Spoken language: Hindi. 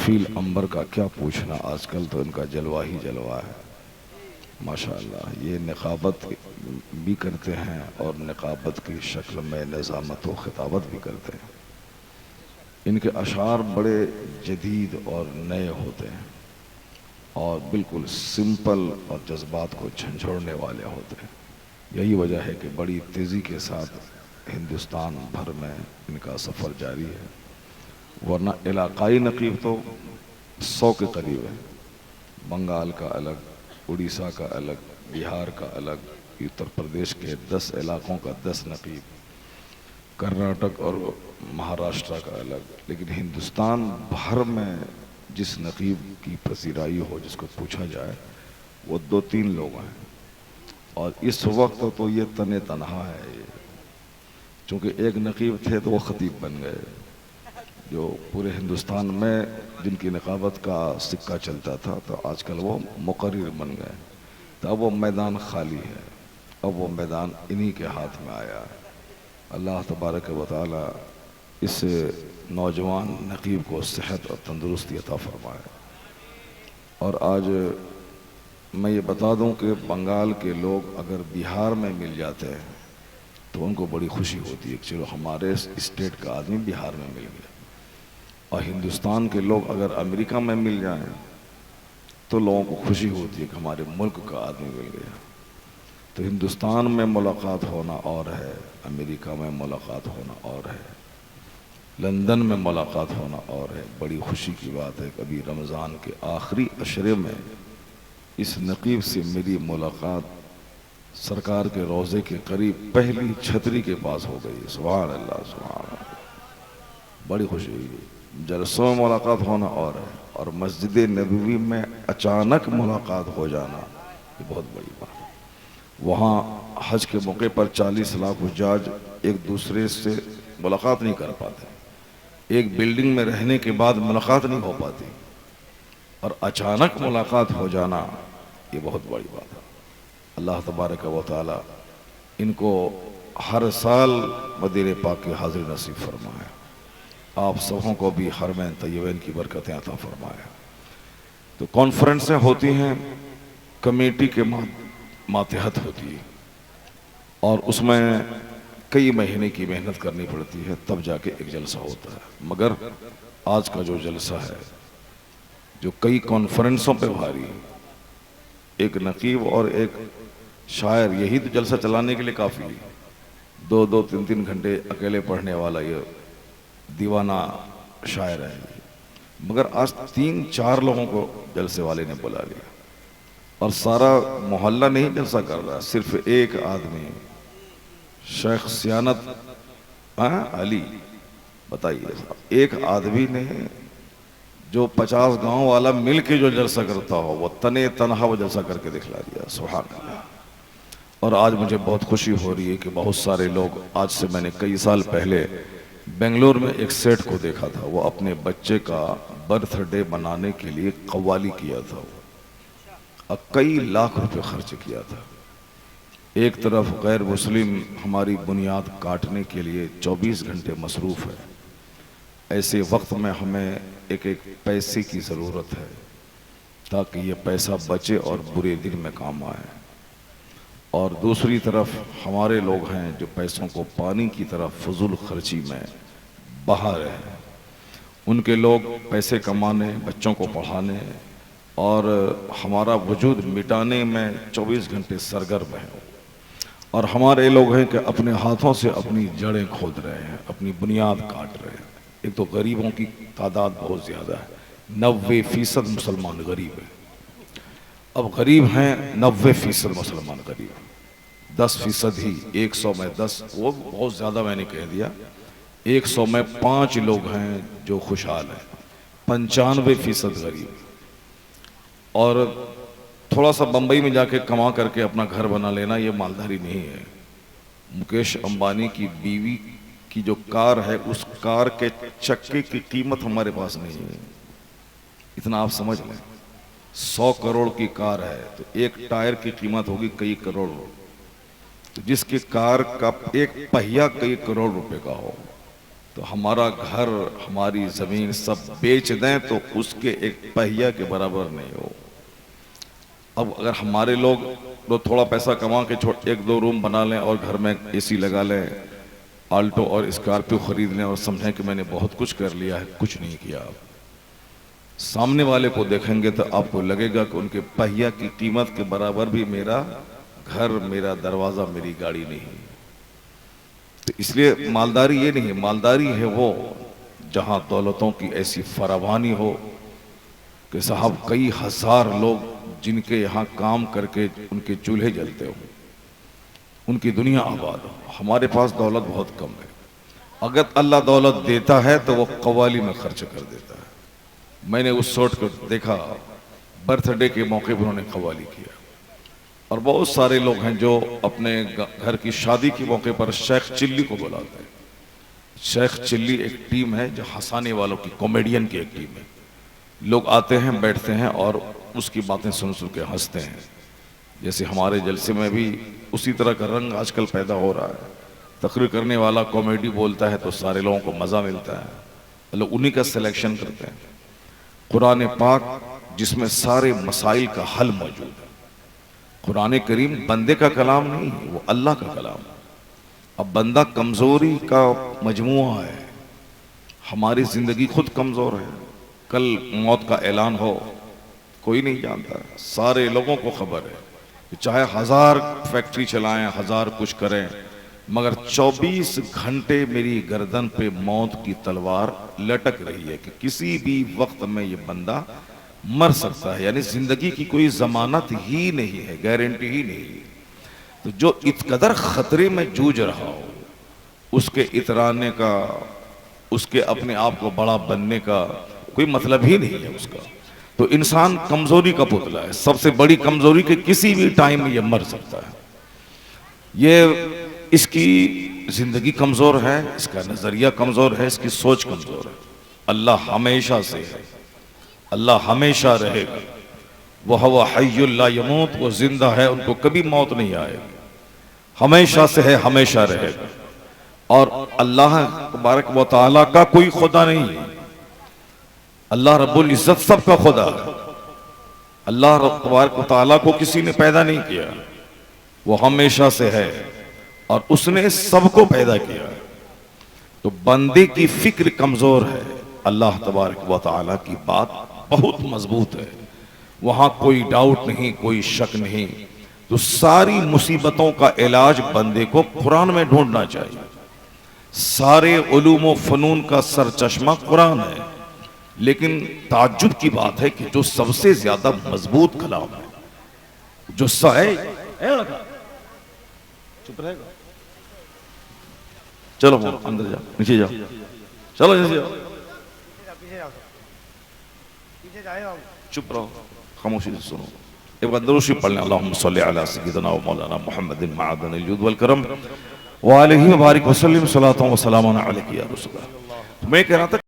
कफील अंबर का क्या पूछना, आजकल तो इनका जलवा ही जलवा है माशाअल्लाह। ये निकाबत भी करते हैं और निकाबत की शक्ल में निज़ामत व खिताबत भी करते हैं। इनके अशार बड़े जदीद और नए होते हैं और बिल्कुल सिंपल और जज्बात को झंझोड़ने वाले होते हैं। यही वजह है कि बड़ी तेज़ी के साथ हिंदुस्तान भर में इनका सफ़र जारी है, वरना इलाकाई नकीब तो 100 के करीब है। बंगाल का अलग, उड़ीसा का अलग, बिहार का अलग, उत्तर प्रदेश के 10 इलाकों का 10 नकीब, कर्नाटक और महाराष्ट्र का अलग। लेकिन हिंदुस्तान भर में जिस नकीब की पसीराई हो, जिसको पूछा जाए, वो 2-3 लोग हैं। और इस वक्त तो ये तने तनहा है ये, चूँकि एक नकीब थे तो वो खतीब बन गए। जो पूरे हिंदुस्तान में जिनकी निकाबत का सिक्का चलता था, तो आजकल वो मुकर्रिर बन गए। तो अब वो मैदान खाली है, अब वो मैदान इन्हीं के हाथ में आया है। अल्लाह तबारक व तआला इस नौजवान नकीब को सेहत और तंदुरुस्ती अता फरमाए। और आज मैं ये बता दूं कि बंगाल के लोग अगर बिहार में मिल जाते हैं तो उनको बड़ी खुशी होती है कि चलो हमारे स्टेट का आदमी बिहार में मिल गया। और हिंदुस्तान के लोग अगर अमेरिका में मिल जाएं तो लोगों को खुशी होती है कि हमारे मुल्क का आदमी मिल गया। तो हिंदुस्तान में मुलाकात होना और है, अमेरिका में मुलाकात होना और है, लंदन में मुलाकात होना और है। बड़ी खुशी की बात है। कभी रमज़ान के आखिरी अशरे में इस नकीब से मेरी मुलाकात सरकार के रोज़े के करीब पहली छतरी के पास हो गई। सुभान अल्लाह, सुभान अल्लाह, बड़ी खुशी हुई। जलसों में मुलाकात होना और मस्जिद नबवी में अचानक मुलाकात हो जाना, ये बहुत बड़ी बात है। वहाँ हज के मौके पर 40 लाख हुज्जाज एक दूसरे से मुलाकात नहीं कर पाते, एक बिल्डिंग में रहने के बाद मुलाकात नहीं हो पाती, और अचानक मुलाकात हो जाना ये बहुत बड़ी बात है। अल्लाह तबारक व तआला इनको हर साल मदीने पाक की हाज़िरी नसीब फरमाए। आप सबों को भी हरमैन तय्यबैन की बरकतें अता फरमाए। तो कॉन्फ्रेंसें होती हैं, कमेटी के मातहत होती है, और उसमें कई महीने की मेहनत करनी पड़ती है, तब जाके एक जलसा होता है। मगर आज का जो जलसा है, जो कई कॉन्फ्रेंसों पे भारी, एक नकीब और एक शायर, यही तो जलसा चलाने के लिए काफ़ी है। 2-2, 3-3 घंटे अकेले पढ़ने वाला ये दीवाना शायर है। मगर आज 3-4 लोगों को जलसे वाले ने बुला लिया, और सारा मोहल्ला नहीं जलसा कर रहा, सिर्फ एक आदमी, शेख सियानत अली, बताइए साहब, एक आदमी ने जो 50 गांव वाला मिल के जो जलसा करता हो, वो तने तनहा वो जलसा करके दिखला दिया। सुभान अल्लाह। और आज मुझे बहुत खुशी हो रही है कि बहुत सारे लोग, आज से मैंने कई साल पहले बेंगलोर में एक सेठ को देखा था, वो अपने बच्चे का बर्थडे मनाने के लिए कव्वाली किया था, और कई लाख रुपए खर्च किया था। एक तरफ गैर मुस्लिम हमारी बुनियाद काटने के लिए 24 घंटे मसरूफ़ है, ऐसे वक्त में हमें एक एक पैसे की ज़रूरत है ताकि ये पैसा बचे और बुरे दिन में काम आए। और दूसरी तरफ हमारे लोग हैं जो पैसों को पानी की तरह फजूल खर्ची में बहा रहे हैं। उनके लोग पैसे कमाने, बच्चों को पढ़ाने और हमारा वजूद मिटाने में 24 घंटे सरगर्म हैं, और हमारे लोग हैं कि अपने हाथों से अपनी जड़ें खोद रहे हैं, अपनी बुनियाद काट रहे हैं। एक तो गरीबों की तादाद बहुत ज़्यादा है, 90% मुसलमान गरीब हैं। अब गरीब हैं 90% मुसलमान गरीब, 10% ही, 100 में 10, वो बहुत ज़्यादा मैंने कह दिया, 100 में 5 लोग हैं जो खुशहाल हैं, 95% गरीब। और थोड़ा सा बम्बई में जाके कमा करके अपना घर बना लेना ये मालदारी नहीं है। मुकेश अंबानी की बीवी की जो कार है, उस कार के चक्के की कीमत हमारे पास नहीं है, इतना आप समझ लें। 100 करोड़ की कार है तो एक टायर की कीमत होगी कई करोड़, तो जिसकी कार का एक पहिया कई करोड़ रुपए का हो, तो हमारा घर, हमारी जमीन सब बेच दें तो उसके एक पहिया के बराबर नहीं हो। अब अगर हमारे लोग तो थोड़ा पैसा कमा के एक दो रूम बना लें और घर में एसी लगा लें, आल्टो और स्कॉर्पियो खरीद लें और समझें कि मैंने बहुत कुछ कर लिया है, कुछ नहीं किया। आप सामने वाले को देखेंगे तो आपको लगेगा कि उनके पहिया की कीमत के बराबर भी मेरा घर, मेरा दरवाजा, मेरी गाड़ी नहीं। तो इसलिए मालदारी ये नहीं, मालदारी है वो जहां दौलतों की ऐसी फरावानी हो कि साहब कई हजार लोग जिनके यहाँ काम करके उनके चूल्हे जलते हो, उनकी दुनिया आबाद हो। हमारे पास दौलत बहुत कम है। अगर अल्लाह दौलत देता है तो वो कव्वाली में खर्च कर देता है। मैंने उस सोट को देखा, बर्थडे के मौके पर उन्होंने कव्वाली किया। और बहुत सारे लोग हैं जो अपने घर की शादी के मौके पर शेख चिल्ली को बुलाते हैं। शेख चिल्ली एक टीम है जो हंसाने वालों की, कॉमेडियन की एक टीम है। लोग आते हैं, बैठते हैं और उसकी बातें सुन सुन के हंसते हैं। जैसे हमारे जलसे में भी उसी तरह का रंग आजकल पैदा हो रहा है। तकरीर करने वाला कॉमेडी बोलता है तो सारे लोगों को मज़ा मिलता है। लोग उन्हीं का सिलेक्शन करते हैं। कुरान पाक जिसमें सारे मसाइल का हल मौजूद है। कुरान करीम बंदे का कलाम नहीं, वो अल्लाह का कलाम है। अब बंदा कमजोरी का मजमुआ है। हमारी जिंदगी खुद कमजोर है। कल मौत का ऐलान हो, कोई नहीं जानता। सारे लोगों को खबर है कि चाहे 1000 फैक्ट्री चलाएं, 1000 कुछ करें, मगर 24 घंटे मेरी गर्दन पे मौत की तलवार लटक रही है कि किसी भी वक्त में ये बंदा मर सकता है। यानी जिंदगी की कोई जमानत ही नहीं है, गारंटी ही नहीं है। तो जो इस कदर खतरे में जूझ रहा हो, उसके इतराने का, उसके अपने आप को बड़ा बनने का कोई मतलब ही नहीं है उसका। तो इंसान कमजोरी का पुतला है। सबसे बड़ी कमजोरी के किसी भी टाइम में ये मर सकता है। ये इसकी जिंदगी कमजोर है, इसका नजरिया कमजोर है, इसकी सोच कमजोर है। अल्लाह हमेशा से है, अल्लाह हमेशा रहेगा। वह हय्युल ला यमूत, वो जिंदा है, उनको कभी मौत नहीं आएगी। हमेशा से है, हमेशा रहेगा। और अल्लाह तबारक व तआला का कोई खुदा नहीं है। अल्लाह रब्बुल इज्जत सबका खुदा है। अल्लाह तबारक व तआला को किसी ने पैदा नहीं किया, वो हमेशा से है और उसने सबको पैदा किया। तो बंदे की फिक्र कमजोर है, अल्लाह तबारक व तआला की बात बहुत मजबूत है। वहां कोई डाउट नहीं, कोई शक नहीं। तो सारी मुसीबतों का इलाज बंदे को कुरान में ढूंढना चाहिए। सारे उलूम व फनून का सरचश्मा कुरान है। लेकिन ताज्जुब की बात है कि जो सबसे ज्यादा मजबूत कलाम है, जो चुप रहेगा, चलो अंदर जाओ, नीचे जाओ, चलो नीचे जाओ, चुप रहो, खामोशी से सुनो। एक बार दुरूद शरीफ पढ़ लें। अल्लाहुम्मा सल्लि अला सय्यिदिना व मौलाना मुहम्मदिन मअदनिल जुद वल करम व आलिहि व बारिक व सल्लिम सलातन व सलामुन अलैका या रसूलल्लाह। मैं कह रहा था